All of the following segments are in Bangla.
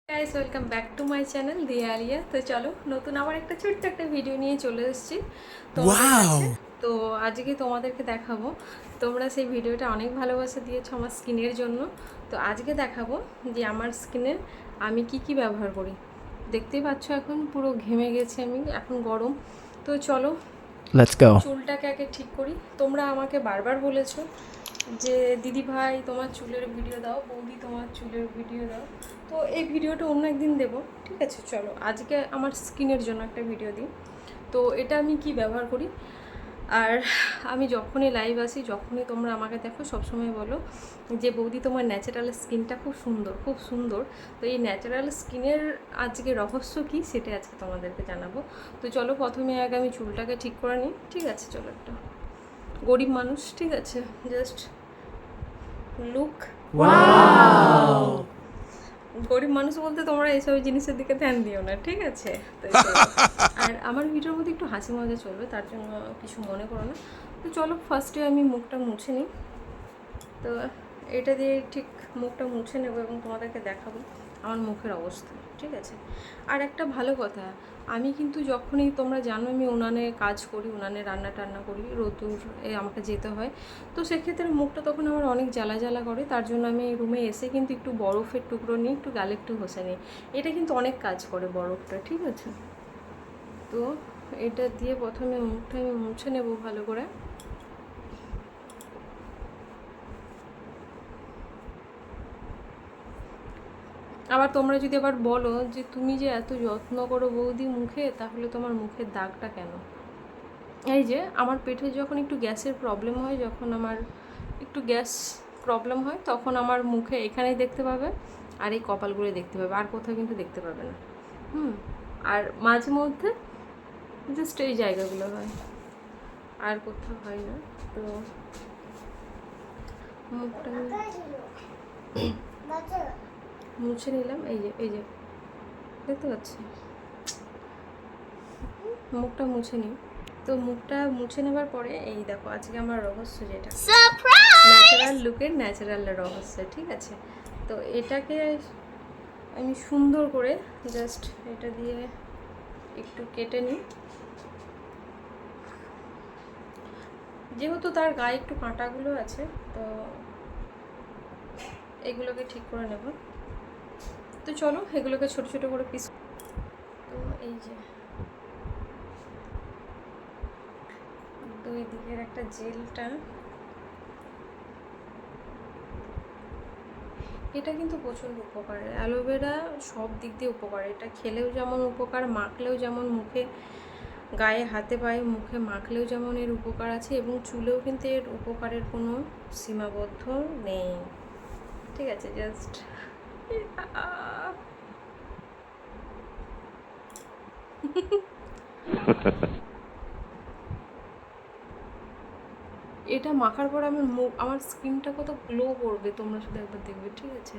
Guys welcome back to my channel দিয়া আলিয়া। তো চলো নতুন আবার একটা ছোট্ট একটা ভিডিও নিয়ে চলে এসেছি তোমাদের কাছে। তো আজকে তোমাদেরকে দেখাবো, তোমরা সেই ভিডিওটা অনেক ভালোবাসা দিয়েছো আমার স্কিনের জন্য। তো আজকে দেখাবো যে আমার স্কিনের আমি কি কি ব্যবহার করি। দেখতেই পাচ্ছ এখন পুরো ঘেমে গেছে আমি, এখন গরম। তো চলো লেটস গো। চুলটাকে আগে ঠিক করি। তোমরা আমাকে বারবার বলেছো যে দিদি ভাই তোমার চুলের ভিডিও দাও, বৌদি তোমার চুলের ভিডিও দাও। তো এই ভিডিওটা অন্য একদিন দেবো, ঠিক আছে? চলো আজকে আমার স্কিনের জন্য একটা ভিডিও দিই। তো এটা আমি কি ব্যবহার করি, আর আমি যখনই লাইভ আসি, যখনই তোমরা আমাকে দেখো, সবসময় বলো যে বৌদি তোমার ন্যাচারাল স্কিনটা খুব সুন্দর, খুব সুন্দর। তো এই ন্যাচারাল স্কিনের আজকে রহস্য কী সেটা আজকে তোমাদেরকে জানাবো। তো চলো প্রথমে আগে আমি চুলটাকে ঠিক করে নিই, ঠিক আছে? চলো, একটা গরিব মানুষ, ঠিক আছে, জাস্ট লুক। গরিব মানুষ বলতে তোমরা এইসব জিনিসের দিকে ধ্যান দিও না, ঠিক আছে? তো চলো, আর আমার ভিডিওর মধ্যে একটু হাসি মজা চলবে, তার জন্য কিছু মনে করো না। তো চলো ফার্স্টে আমি মুখটা মুছে নিই। তো এটা দিয়ে ঠিক মুখটা মুছে নেবো এবং তোমাদেরকে দেখাবো আমার মুখের অবস্থা, ঠিক আছে? আর একটা ভালো কথা, আমি কিন্তু যখনই, তোমরা জানো আমি উনানে কাজ করি, উনানে রান্না টান্না করি, রোদ্দুর আমাকে যেতে হয়। তো সেক্ষেত্রে মুখটা তখন আমার অনেক জ্বালা জ্বালা করে, তার জন্য আমি রুমে এসে কিন্তু একটু বরফের টুকরো নিই, একটু গালে একটু ঘষে নিই। এটা কিন্তু অনেক কাজ করে বরফটা, ঠিক আছে? তো এটা দিয়ে প্রথমে মুখটা আমি মুছে নেবো ভালো করে। আবার তোমরা যদি আবার বলো যে তুমি যে এত যত্ন করো বৌদি মুখে, তাহলে তোমার মুখের দাগটা কেন? এই যে আমার পেটে যখন একটু গ্যাসের প্রবলেম হয়, যখন আমার একটু গ্যাস প্রবলেম হয়, তখন আমার মুখে এখানেই দেখতে পাবে, আর এই কপালগুলো দেখতে পাবে, আর কোথাও কিন্তু দেখতে পাবে না। আর মাঝে মধ্যে জাস্ট এই জায়গাগুলো হয়, আর কোথাও হয় না। তো মুখটা মুছে নিলাম, এই যে দেখতে পাচ্ছি, মুখটা মুছে নিই। তো মুখটা মুছে নেবার পরে এই দেখো আজকে আমার রহস্য, যেটা ন্যাচারাল লুকের ন্যাচারাল রহস্য, ঠিক আছে? তো এটাকে আমি সুন্দর করে জাস্ট এটা দিয়ে একটু কেটে নিই। যেহেতু তার গায়ে একটু কাঁটাগুলো আছে, তো এগুলোকে ঠিক করে নেব। তো চলো এগুলোকে ছোট ছোট করে পিস। তো এই যে দুই দিকের একটা জেলটা, এটা কিন্তু প্রচণ্ড উপকার। অ্যালোভেরা সব দিক দিয়ে উপকার, এটা খেলেও যেমন উপকার, মাখলেও যেমন মুখে, গায়ে হাতে পায়ে মুখে মাখলেও যেমন এর উপকার আছে, এবং চুলেও কিন্তু এর উপকারের কোনো সীমাবদ্ধ নেই, ঠিক আছে? জাস্ট এটা মাখার পর আমার মুখ, আমার স্কিনটা কত গ্লো করবে তোমরা শুধু একবার দেখবে, ঠিক আছে?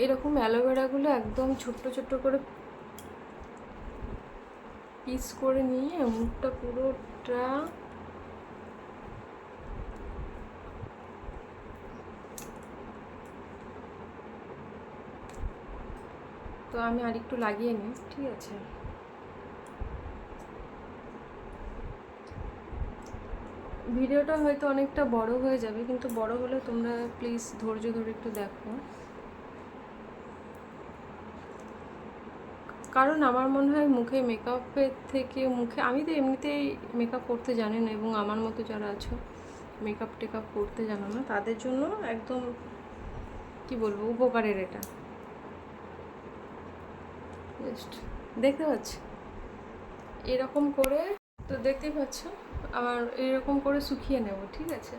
এরকম অ্যালোভেরাগুলো একদম ছোট্ট ছোট্ট করে পিস করে নিয়ে মুখটা পুরোটা তো আমি আরেকটু লাগিয়ে নিই, ঠিক আছে? ভিডিওটা হয়তো অনেকটা বড় হয়ে যাবে, কিন্তু বড় হলে তোমরা প্লিজ ধৈর্য ধরে একটু দেখো, কারণ আমার মনে হয় মুখে মেকআপের থেকে, মুখে আমি তো এমনিতেই মেকআপ করতে জানি না, এবং আমার মতো যারা আছো মেকআপ টেকআপ করতে জানো না, তাদের জন্য একদম কি বলবো উপকারের এটা। জাস্ট দেখতে পাচ্ছ এরকম করে, তো দেখতেই পাচ্ছ আমার এরকম করে শুকিয়ে নেব, ঠিক আছে?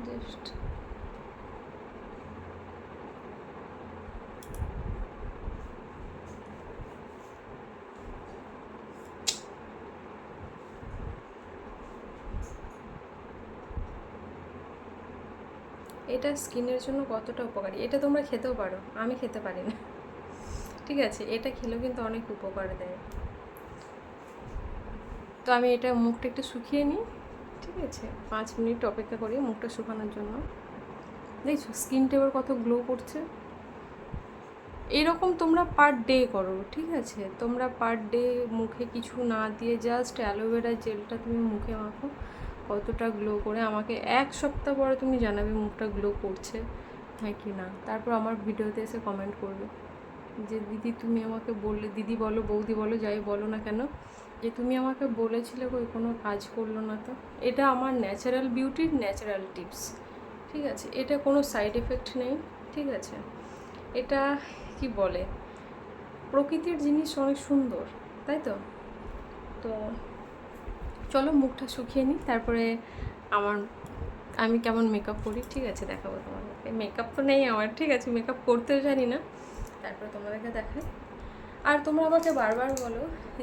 জাস্ট এটা স্কিনের জন্য কতটা উপকারী, এটা তোমরা খেতেও পারো, আমি খেতে পারি না, ঠিক আছে। এটা খেলেও কিন্তু অনেক উপকার দেয়। তো আমি এটা মুখটা একটু শুকিয়ে নিই, ঠিক আছে, 5 মিনিট অপেক্ষা করি মুখটা শুকানোর জন্য। দেখছো স্কিনটা এবার কত গ্লো করছে। এরকম তোমরা পার ডে করো, ঠিক আছে। তোমরা পার ডে মুখে কিছু না দিয়ে জাস্ট অ্যালোভেরা জেলটা তুমি মুখে মাখো, কতটা গ্লো করে। আমাকে 1 সপ্তাহ পরে তুমি জানাবে মুখটা গ্লো করছে হ্যাঁ কি না। তারপর আমার ভিডিওতে এসে কমেন্ট করবে যে দিদি তুমি আমাকে বললে, দিদি বলো বৌদি বলো যাই বলো না কেন, যে তুমি আমাকে বলেছিলে কই কোনো কাজ করলো না। তো এটা আমার ন্যাচারাল বিউটির ন্যাচারাল টিপস, ঠিক আছে। এটা কোনো সাইড এফেক্ট নেই, ঠিক আছে। এটা কি বলে, প্রকৃতির জিনিস, অনেক সুন্দর, তাই তো। তো চলো মুখটা শুকিয়ে নিই, তারপরে আমি কেমন মেকআপ করি, ঠিক আছে, দেখাবো তোমাদেরকে। মেকআপ তো নেই আমার, ঠিক আছে, মেকআপ করতেও জানি না, তারপরে তোমাদেরকে দেখাই। আর তোমরা আমাকে বারবার বলো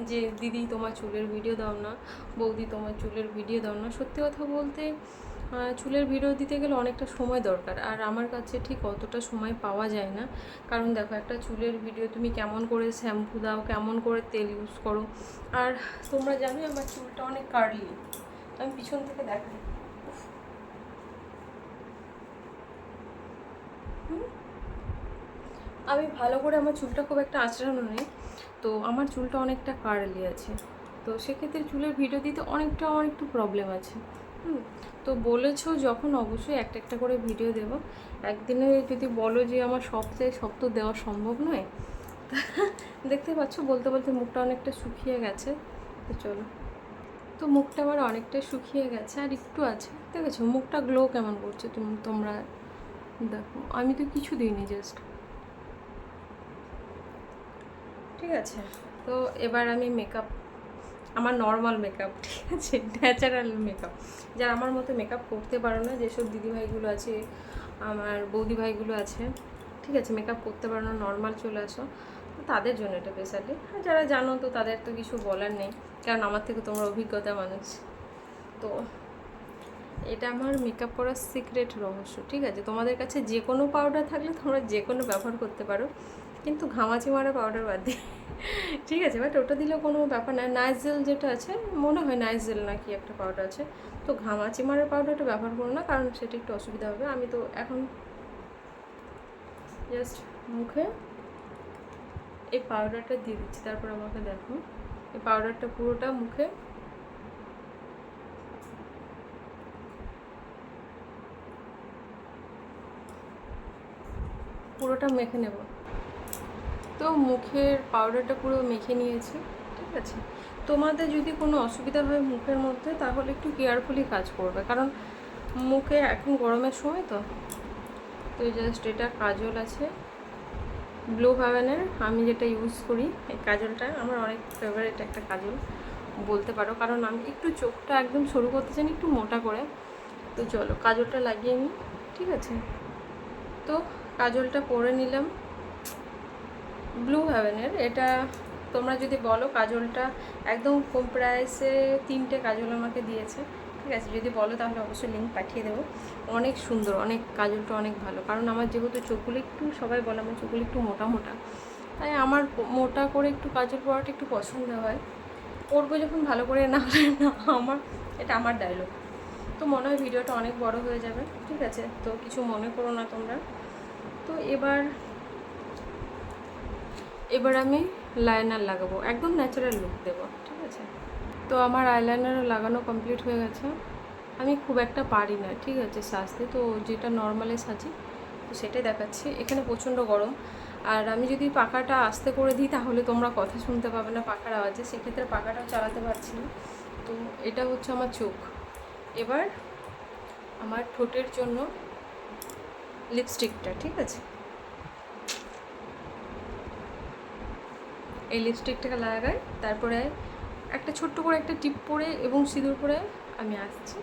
যে দিদি তোমার চুলের ভিডিও দাও না, বৌদি তোমার চুলের ভিডিও দাও না। সত্যি কথা বলতে চুলের ভিডিও দিতে গেলে অনেকটা সময় দরকার, আর আমার কাছে ঠিক অতটা সময় পাওয়া যায় না। কারণ দেখো একটা চুলের ভিডিও তুমি কেমন করে শ্যাম্পু দাও, কেমন করে তেল ইউজ করো। আর তোমরা জানোই আমার চুলটা অনেক কার্লি, আমি পিছন থেকে দেখাই। আমি ভালো করে, আমার চুলটা খুব একটা আঁচড়ানো নেই, তো আমার চুলটা অনেকটা কার্লি আছে। তো সেক্ষেত্রে চুলের ভিডিও দিতে অনেকটা প্রবলেম আছে। তো বলেছো যখন অবশ্যই একটা একটা করে ভিডিও দেবো। একদিনে যদি বলো যে আমার সব তো দেওয়া সম্ভব নয়। দেখতে পাচ্ছ বলতে বলতে মুখটা অনেকটা শুকিয়ে গেছে। তো চলো, তো মুখটা আবার অনেকটা শুকিয়ে গেছে, আর একটু আছে, দেখেছো মুখটা গ্লো কেমন করছে তোমরা দেখো। আমি তো কিছু দিইনি, জাস্ট, ঠিক আছে। তো এবার আমি মেকআপ, আমার নর্মাল মেকআপ, ঠিক আছে, ন্যাচারাল মেকআপ, যারা আমার মতো মেকআপ করতে পারো না, যেসব দিদিভাইগুলো আছে, আমার বৌদি ভাইগুলো আছে, ঠিক আছে, মেকআপ করতে পারো না, নর্মাল চলে আসো, তো তাদের জন্য এটা স্পেশালি। আর যারা জানো তো তাদের তো কিছু বলার নেই, কারণ আমার থেকে তোমরা অভিজ্ঞতা মানুষ। তো এটা আমার মেকআপ করার সিক্রেট রহস্য, ঠিক আছে। তোমাদের কাছে যে কোনো পাউডার থাকলে তোমরা যে কোনো ব্যবহার করতে পারো, কিন্তু ঘামাচি মারা পাউডার বাদ দিয়ে, ঠিক আছে। বাট ওটা দিলেও কোনো ব্যাপার না। নাইজেল যেটা আছে, মনে হয় নাইজেল না কি একটা পাউডার আছে, তো ঘামাচি মারার পাউডারটা ব্যবহার করো না, কারণ সেটা একটু অসুবিধা হবে। আমি তো এখন জাস্ট মুখে এই পাউডারটা দিয়ে দিচ্ছি, তারপর আমাকে দেখো এই পাউডারটা পুরোটা মুখে মেখে নেব। তো মুখের পাউডারটা পুরো মেখে নিয়েছি, ঠিক আছে। তোমাদের যদি কোনো অসুবিধা হয় মুখের মধ্যে, তাহলে একটু কেয়ারফুলি কাজ করবে, কারণ মুখে এখন গরমের সময় তো। তো জাস্ট এটা কাজল আছে ব্লু হেভেনের, আমি যেটা ইউজ করি এই কাজলটা আমার অনেক ফেভারিট একটা কাজল বলতে পারো, কারণ আমি একটু চোখটা একদম সরু করতে চাই, একটু মোটা করে। তো চলো কাজলটা লাগিয়ে নিই, ঠিক আছে। তো কাজলটা পরে নিলাম ব্লু হেভেনের। এটা তোমরা যদি বলো, কাজলটা একদম কম প্রাইসে 3টে কাজল আমাকে দিয়েছে, ঠিক আছে। যদি বলো তাহলে অবশ্যই লিঙ্ক পাঠিয়ে দেবো। অনেক সুন্দর, অনেক কাজলটা অনেক ভালো, কারণ আমার যেহেতু চোখগুলো একটু, সবাই বলে আমার চোখগুলো একটু মোটা মোটা, তাই আমার মোটা করে একটু কাজল পরাটা একটু পছন্দ হয়। পরবো যখন ভালো করে, না হলে না। এটা আমার ডায়লগ। তো মনে হয় ভিডিওটা অনেক বড় হয়ে যাবে, ঠিক আছে, তো কিছু মনে করো না তোমরা। তো এবার আমি লাইনার লাগাবো, একদম ন্যাচারাল লুক দেবো, ঠিক আছে। তো আমার আইলাইনার লাগানো কমপ্লিট হয়ে গেছে। আমি খুব একটা পারি না, ঠিক আছে, সাজতে, তো যেটা নর্মালি সাজি তো সেটাই দেখাচ্ছি। এখানে প্রচণ্ড গরম, আর আমি যদি পাখাটা আস্তে করে দিই তাহলে তোমরা কথা শুনতে পাবে না পাখার আওয়াজে, সেক্ষেত্রে পাখাটাও চালাতে পারছি না। তো এটা হচ্ছে আমার চোখ। এবার আমার ঠোঁটের জন্য লিপস্টিকটা, ঠিক আছে, এই লিপস্টিকটাকে লাগাই, তারপরে একটা ছোট্ট করে একটা টিপ পরে এবং সিঁদুর পরে আমি আসছি।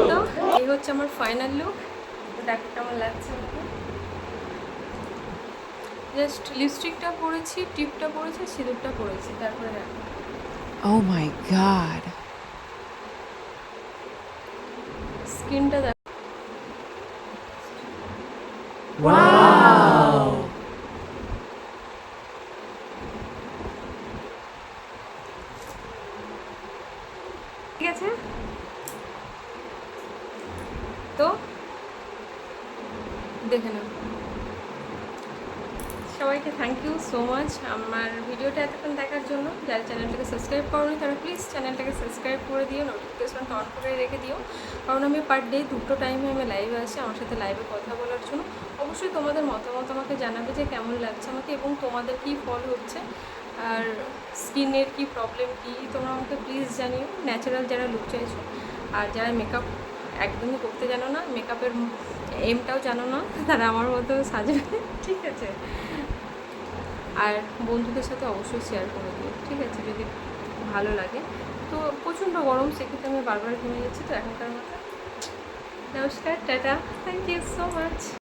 তো এই হচ্ছে আমার ফাইনাল লুক। দেখো কেমন লাগছে আমাকে। জাস্ট লিপস্টিকটা পরেছি, টিপটা পরেছি, সিঁদুরটা পরেছি, তারপরে দেখো। Oh my god. স্কিনটা দেখো, ঠিক আছে, তো দেখে নাও। সবাইকে থ্যাংক ইউ সো মাচ আমার ভিডিওটা এতক্ষণ দেখার জন্য। যারা চ্যানেলটাকে সাবস্ক্রাইব করোনি তারা প্লিজ চ্যানেলটাকে সাবস্ক্রাইব করে দিও, নোটিফিকেশনটা অন করে রেখে দিও, কারণ আমি পার ডে 2টো টাইমে আমি লাইভে আসি আমার সাথে লাইভে কথা বলার জন্য। অবশ্যই তোমাদের মতামত আমাকে জানাবে যে কেমন লাগছে আমাকে এবং তোমাদের কী ফল হচ্ছে আর স্কিনের কী প্রবলেম কী তোমরা আমাকে প্লিজ জানিও। ন্যাচারাল যারা লুক চাইছো আর যারা মেকআপ একদমই করতে জানো না, মেকআপের এমটাও জানো না, তারা আমার মতো সাজবে, ঠিক আছে। আর বন্ধুদের সাথে অবশ্যই শেয়ার করে দিও, ঠিক আছে, যদি ভালো লাগে। তো প্রচণ্ড গরম, সেক্ষেত্রে আমি বারবার ঘুমিয়ে যাচ্ছি। তো এখনকার মতো নমস্কার, tata, thank you so much.